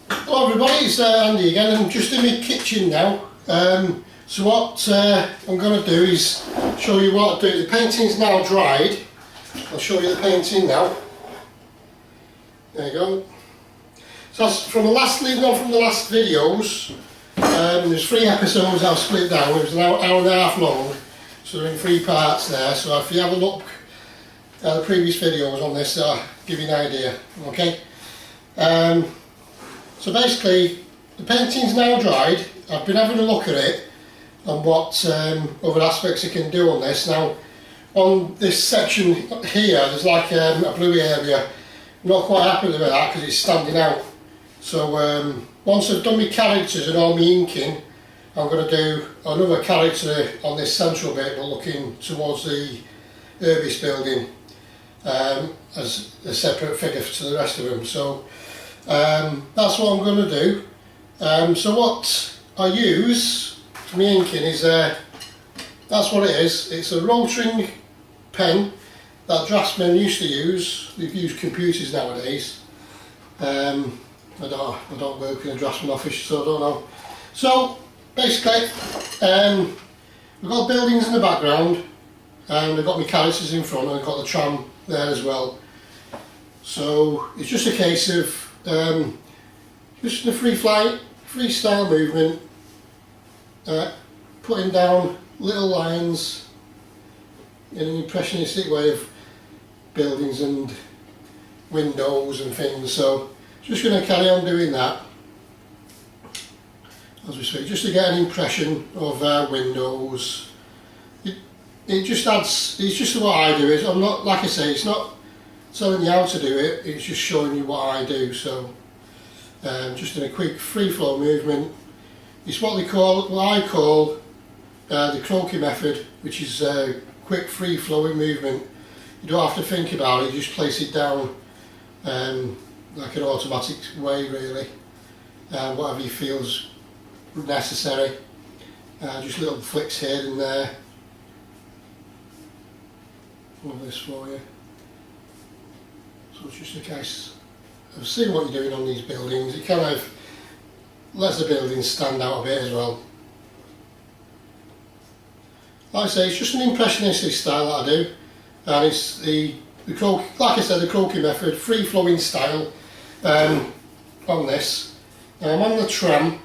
Hello everybody, it's Andy again. I'm just in my kitchen now. So what I'm going to do is show you what to do. The painting's now dried. I'll show you the painting now. There you go. So that's from the last, leading on from the last videos. There's 3 episodes I've split down. It was an hour and a half long, so they're in 3 parts there. So if you have a look at the previous videos on this, I'll give you an idea. Okay. So basically, the painting's now dried. I've been having a look at it and what other aspects I can do on this. Now, on this section here, there's like a blue area. I'm not quite happy with that because it's standing out. So once I've done my characters and all my inking, I'm going to do another character on this central bit, but looking towards the Urbis building as a separate figure to the rest of them. So that's what I'm going to do. So what I use for my inking is, that's what it is. It's a rotring pen that draftsmen used to use. They've used computers nowadays. I don't work in a draftsman office, so I don't know. So basically, we've got buildings in the background, and I've got my characters in front, and I've got the tram there as well. So it's just a case of just a freestyle movement, putting down little lines in an impressionistic way of buildings and windows and things. So just going to carry on doing that as we speak, just to get an impression of windows. It just adds, it's just what I do. I'm not, like I say, it's not telling you how to do it, it's just showing you what I do. So just in a quick free flow movement. It's what I call the croquis method, which is a quick free flowing movement. You don't have to think about it, you just place it down like an automatic way, really, whatever you feels necessary. Just little flicks here and there. All this for you. So it's just a case of seeing what you're doing on these buildings. It kind of lets the buildings stand out a bit as well. Like I say, it's just an impressionistic style that I do, and it's the like I said, the croquis method, free flowing style on this. Now I'm on the tram,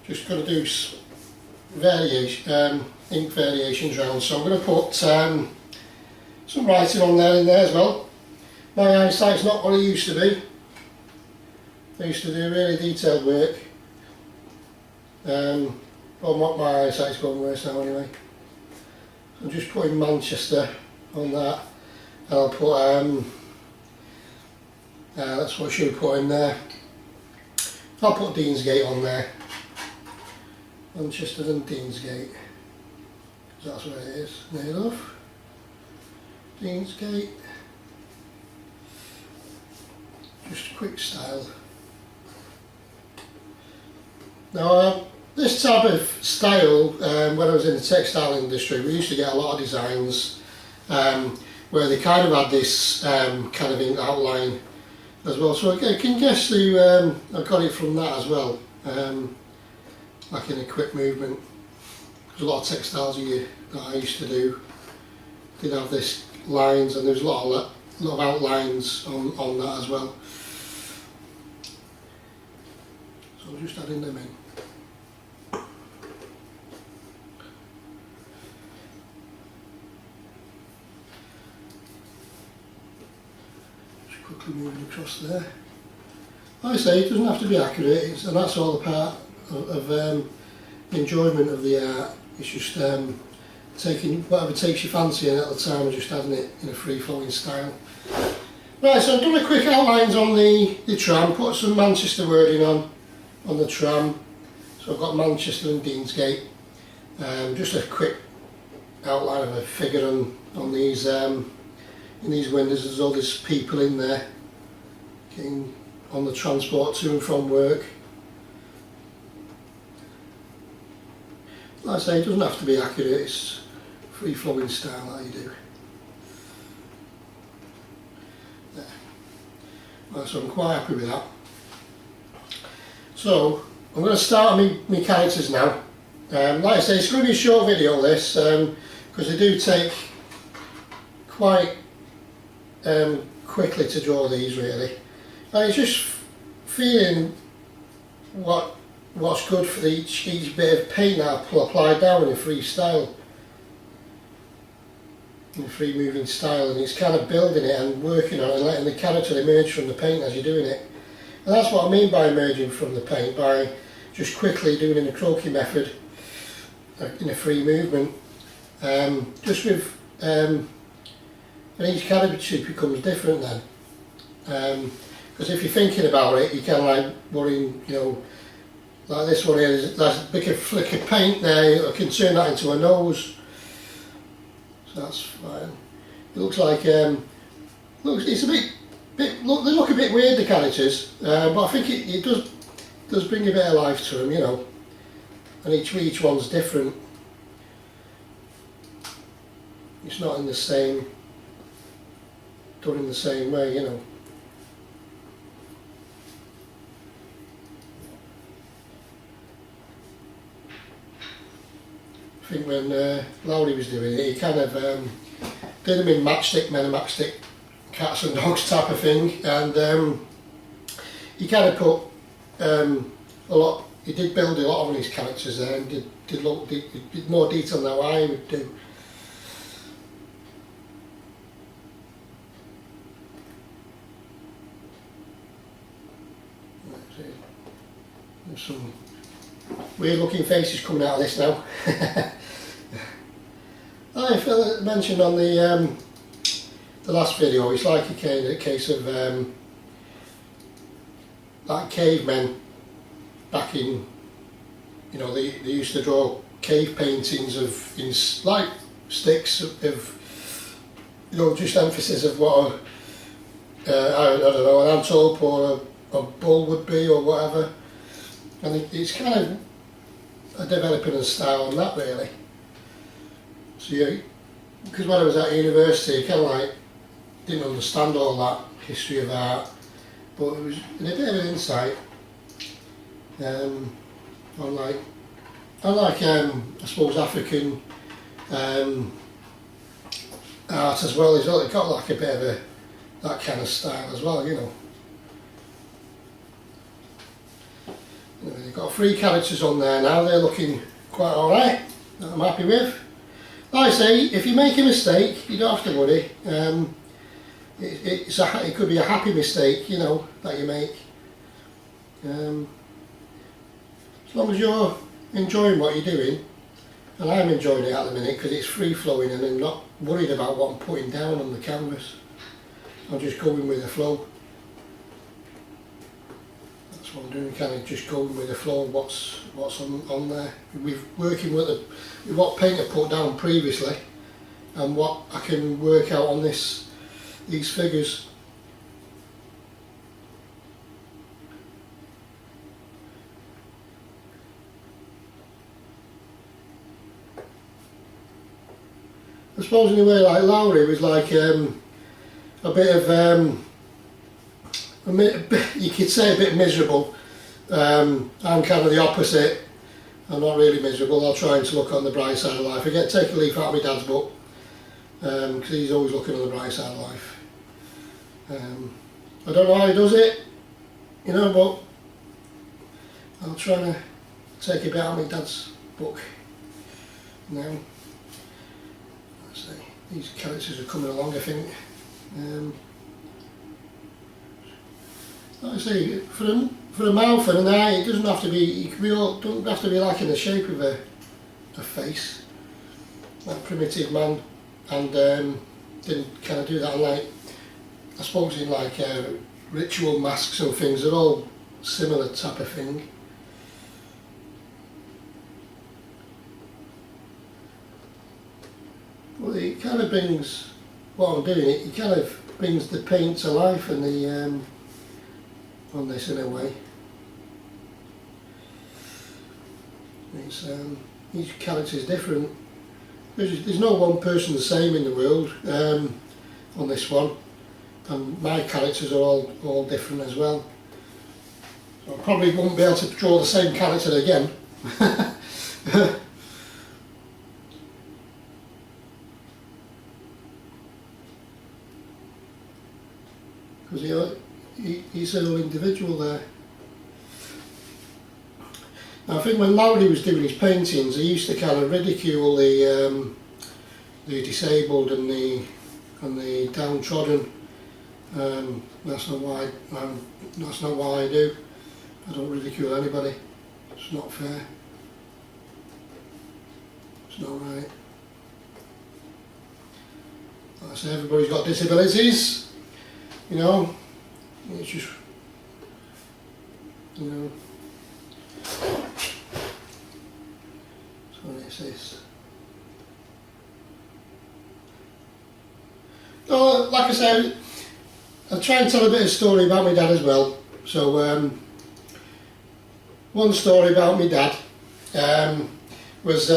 just going to do variation, ink variations around. So I'm going to put some writing on there in there as well. My eyesight's not what it used to be. I used to do really detailed work. But my eyesight's gone worse now anyway. I'm just putting Manchester on that. And I'll put, that's what I should put in there. I'll put Deansgate on there. Manchester and Deansgate. That's where it is, near enough. Deansgate. Just a quick style. Now, this type of style, when I was in the textile industry, we used to get a lot of designs where they kind of had this kind of ink outline as well. So I can guess I got it from that as well, like in a quick movement. Because a lot of textiles that I used to do did have this lines, and there's a lot of outlines on that as well. So I'm just adding them in. Just quickly moving across there. Like I say, it doesn't have to be accurate, and that's all the part of enjoyment of the art. It's just taking whatever takes your fancy in at the time and just adding it in a free flowing style. Right, so I've done a quick outlines on the tram, put some Manchester wording on the tram. So I've got Manchester and Deansgate. Just a quick outline of a figure on these in these windows. There's all these people in there getting on the transport to and from work. Like I say, it doesn't have to be accurate, it's free flowing style that you do. There. So I'm quite happy with that. So I'm going to start my characters now. Like I say, it's going to be a short video this, because they do take quite quickly to draw these really. And it's just feeling what's good for each bit of paint that I apply down in a freestyle. In a free moving style, and it's kind of building it and working on it and letting the character emerge from the paint as you're doing it. And that's what I mean by emerging from the paint, by just quickly doing in a croquis method in a free movement. Just with and each character becomes different then. Because if you're thinking about it, you kind of like worrying, you know, like this one here, there's a big flick of paint there, I can turn that into a nose. So that's fine. It looks like, it's a bit they look a bit weird, the characters, but I think it does bring a bit of life to them, you know. And each one's different. It's not in the same, done in the same way, you know. I think when Lowry was doing it, he kind of did them in matchstick, men and matchstick, cats and dogs type of thing, and he kind of put a lot. He did build a lot on his characters there, and did more detail than I would do. There's some weird looking faces coming out of this now. I mentioned on the last video, it's like a case of like cavemen back in, you know, they used to draw cave paintings of like sticks of, you know, just emphasis of what I don't know, an antelope or a bull would be or whatever. And it's kind of a developing a style on that really. So yeah, because when I was at university, I kind of like didn't understand all that history of art, but it was a bit of an insight on like I suppose African art as well. It's got like a bit of that kind of style as well, you know. They've got 3 characters on there now, they're looking quite alright, that I'm happy with. Like I say, if you make a mistake, you don't have to worry. It could be a happy mistake, you know, that you make. As long as you're enjoying what you're doing, and I'm enjoying it at the minute because it's free flowing and I'm not worried about what I'm putting down on the canvas. I'm just going with the flow. That's what I'm doing, kind of just going with the flow of what's on there. We're working with what paint I put down previously and what I can work out on these figures. I suppose in a way like Lowry was like a bit of you could say a bit miserable. I'm kind of the opposite. I'm not really miserable. I'll try to look on the bright side of life. I take a leaf out of my dad's book because he's always looking on the bright side of life. I don't know how he does it, you know, but I'll try to take a bit out of my dad's book now. Let's see. These characters are coming along, I think. Like I say, for a mouth and an eye, it doesn't have to be. Don't have to be like in the shape of a face. Like primitive man, and didn't kind of do that. Like I suppose in like ritual masks and things, they're all similar type of thing. Well, it kind of brings what I'm doing. It kind of brings the paint to life and the on this in a way. It's each character is different. There's no one person the same in the world on this one. and my characters are all different as well. So I probably won't be able to draw the same character again. Because he's an individual there. Now, I think when Lowry was doing his paintings, he used to kind of ridicule the disabled and the downtrodden. That's not why I do. I don't ridicule anybody. It's not fair. It's not right. Like I say, everybody's got disabilities. You know, it's just, you know. So it's this. So, like I said, I'll try and tell a bit of story about my dad as well. So, one story about my dad was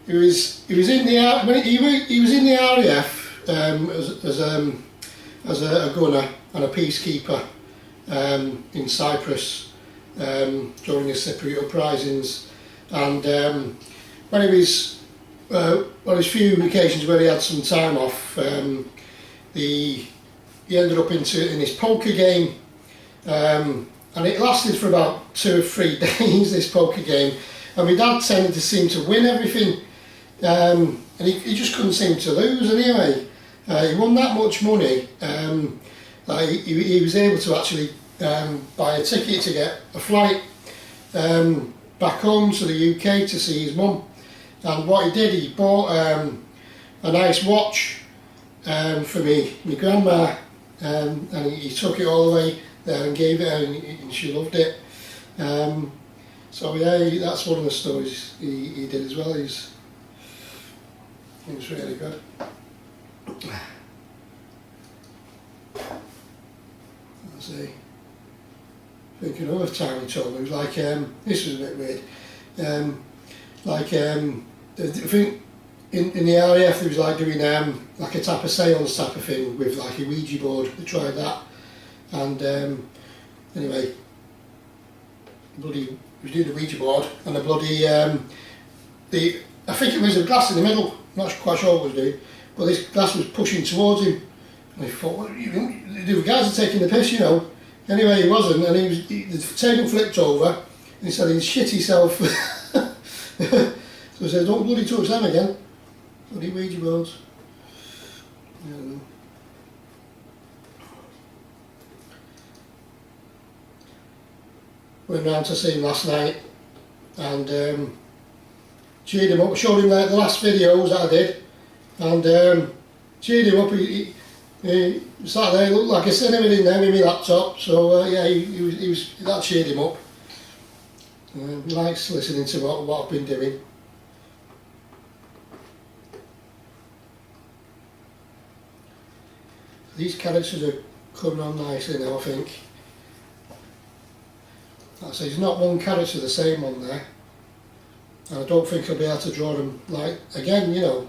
he was in the RAF as a gunner and a peacekeeper in Cyprus during the Cypriot uprisings, and when he was on his few occasions where he had some time off, he ended up in his poker game, and it lasted for about 2 or 3 days, this poker game, and my dad tended to seem to win everything, and he just couldn't seem to lose anyway. He won that much money that he was able to actually buy a ticket to get a flight back home to the UK to see his mum. And what he did, he bought a nice watch for me, my grandma, and he took it all the way there and gave it her, and she loved it. So yeah, that's one of the stories he did as well. It was really good. I say, thinking another time he told me, it was like, this was a bit weird, I think in the RAF there was like doing like a type of seance type of thing with like a Ouija board. They tried that, and anyway, bloody was doing the Ouija board, and the bloody I think it was a glass in the middle. Not quite sure what it was doing, but this glass was pushing towards him, and I thought, what, the guys are taking the piss, you know. Anyway, he wasn't, and the table flipped over, and he said he'd shit himself. So he said, don't bloody touch them again. Bloody Ouija boards. Went round to see him last night, and cheered him up, showed him the last videos that I did, and cheered him up. He sat there, looked like a cinema in there with my laptop, so yeah, that cheered him up. He likes listening to what I've been doing. These characters are coming on nicely now, I think. Like I say, there's not one character the same on there, and I don't think I'll be able to draw them like again, you know.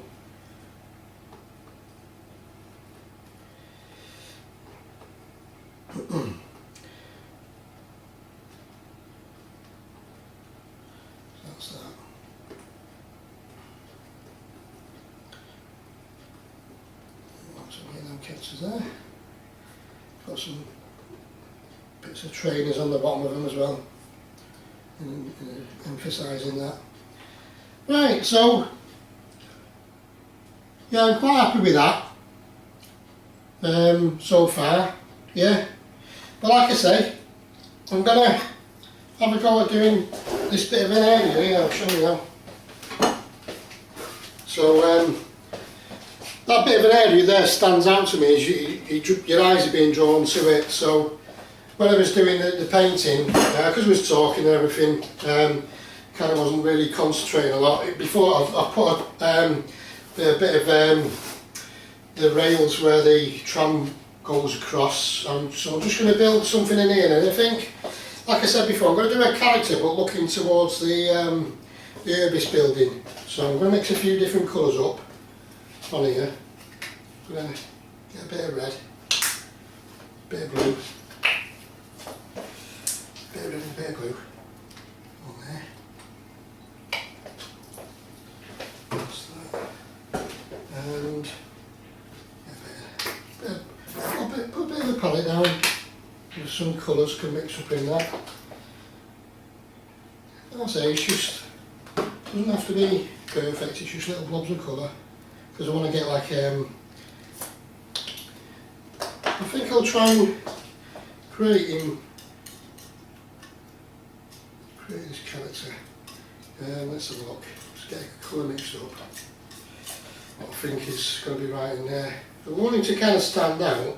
That's that. Some of them characters there. Got some bits of trainers on the bottom of them as well, and emphasising that. Right, so yeah, I'm quite happy with that so far, yeah. But like I say, I'm going to have a go at doing this bit of an area here, I'll show you now. So that bit of an area there stands out to me as your eyes are being drawn to it. So when I was doing the painting, because I was talking and everything, kind of wasn't really concentrating a lot. Before I put a bit of the rails where the tram goes across, so I'm just going to build something in here, and I think, like I said before, I'm going to do a character but looking towards the Urbis building. So I'm going to mix a few different colours up on here. I'm going to get a bit of red. bit of blue, bit of red and bit of blue on there. That's that. And put a bit of the palette down with some colours can mix up in that. As I say, it's just, doesn't have to be perfect, it's just little blobs of colour, because I want to get like I think I'll try and create this character. Let's have a look, let's get a colour mixed up. What I think is going to be right in there. I'm wanting to kind of stand out,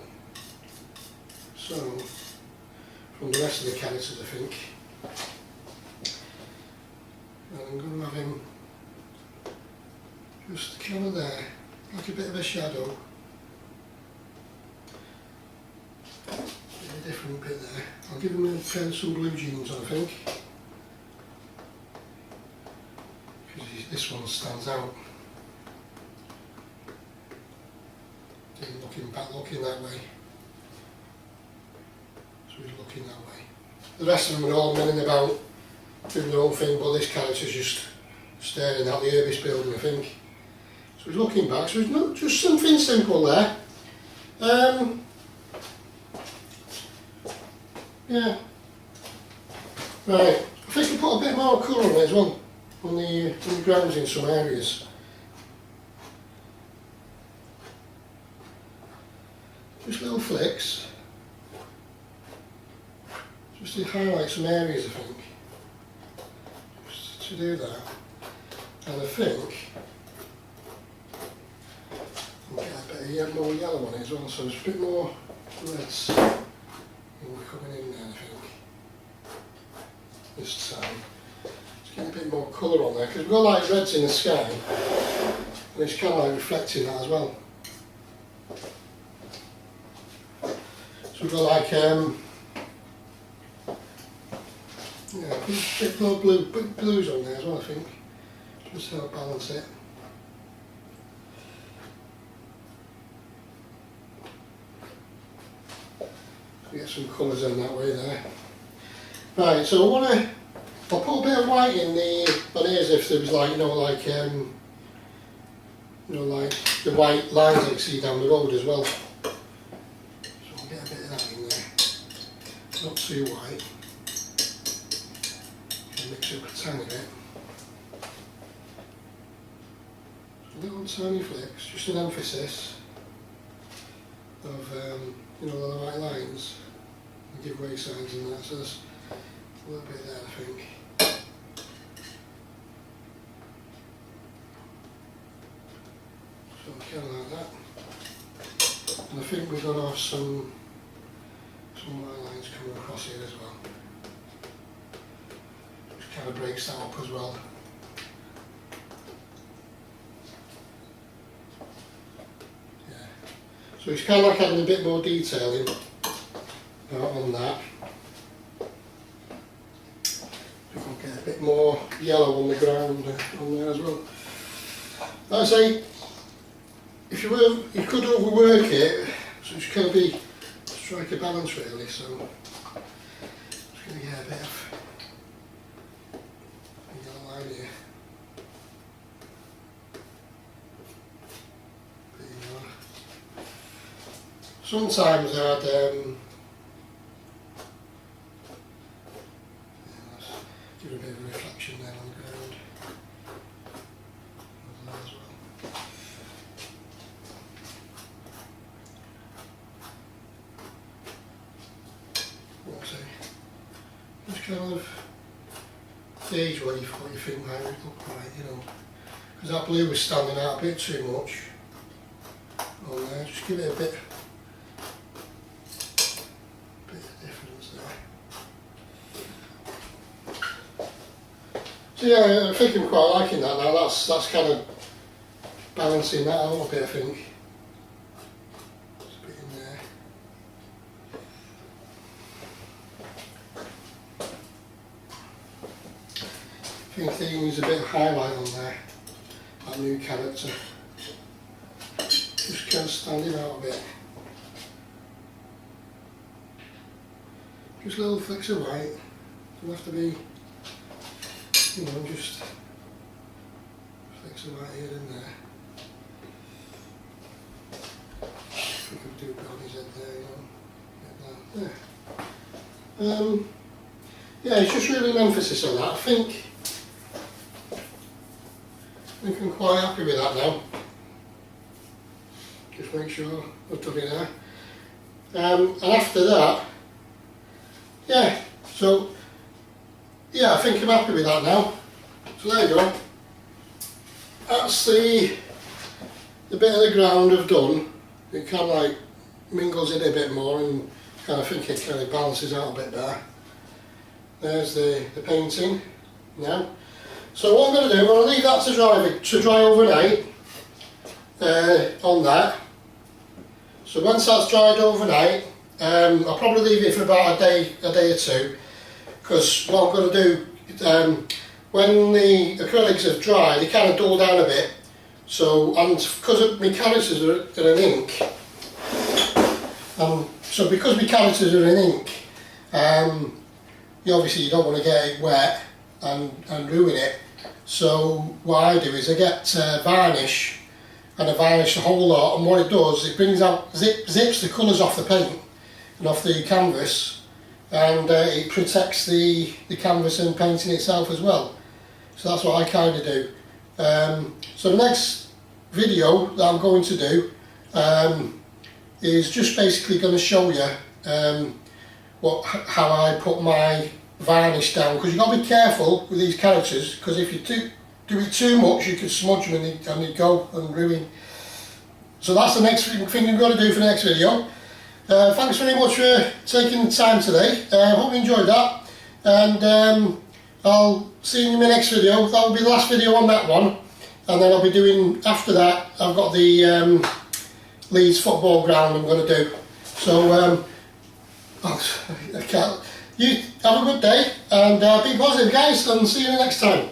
so from the rest of the characters I think. And I'm going to have him just kind of there, like a bit of a shadow. A different bit there. I'll give him some blue jeans on, I think. Because this one stands out. Looking that way. So he's looking that way. The rest of them are all milling about, doing their own thing, but this character's just staring at the Urbis building, I think. So he's looking back, so it's not just something simple there. Yeah. Right, I think I'll put a bit more colour on it as well, on the grounds in some areas. Just little flicks, just to highlight some areas I think, just to do that. And I think I'll get a bit more yellow on it as well, so there's a bit more reds coming in there I think, this time. Just get a bit more colour on there, because we've got like reds in the sky, and it's kind of like reflecting that as well. So we've got like, yeah, a bit more blues on there as well I think, just to help balance it. Get some colours in that way there. Right, so I'll put a bit of white in on here as if there was like, like the white lines that you see down the road as well. So I'll get a bit of that in there. Not too white. Mix it up a tiny bit. So little tiny flicks, just an emphasis of the white lines, the giveaway signs and that, so there's a little bit there I think. So kind of like that. And I think we're going to have some white lines coming across here as well. Which kind of breaks that up as well. So it's kind of like having a bit more detailing on that. We can get a bit more yellow on the ground on there as well. Like I say, if you could overwork it, so it's going to be strike a balance really. So I'm just going to get a bit of a yellow line here. Sometimes I'd give a bit of a reflection there on the ground. As well. Just kind of gauge what you think might look like, because that blue was standing out a bit too much on there. Just give it a bit. So yeah, I think I'm quite liking that now. That's kind of balancing that out a bit, I think. Just a bit in there. I think they use a bit of highlight on there, that new character. Just kind of standing out a bit. just little flecks of white. Don't have to be, you know, just flecks of white here and there. We could do it on his head there, you know, like that. There. Yeah, it's just really an emphasis on that. I think I'm quite happy with that now. Just make sure I've done it there. And after that, yeah, so yeah, I think I'm happy with that now. So there you go. That's the bit of the ground I've done. It kind of like mingles in a bit more and kind of think it kind of balances out a bit better. There's the painting now. So what I'm going to do, I'm going to leave that to dry overnight on that. So once that's dried overnight, I'll probably leave it for about a day or two, because what I'm going to do, when the acrylics have dried, they kind of dull down a bit. So, and because my characters are in ink, so because my characters are in ink, obviously you don't want to get it wet and ruin it. So what I do is I get varnish, and I varnish the whole lot, and what it does, it brings out, zips the colours off the paint and off the canvas, and it protects the canvas and painting itself as well. So that's what I kind of do. So the next video that I'm going to do is just basically going to show you how I put my varnish down, because you've got to be careful with these characters, because if you do it too much you can smudge them and they go and ruin. So that's the next thing I'm going to do for the next video. Thanks very much for taking the time today. I hope you enjoyed that, and I'll see you in my next video. That will be the last video on that one, and then I'll be doing, after that, I've got the Leeds football ground I'm going to do. So I can't. You have a good day, and be positive, guys, and see you next time.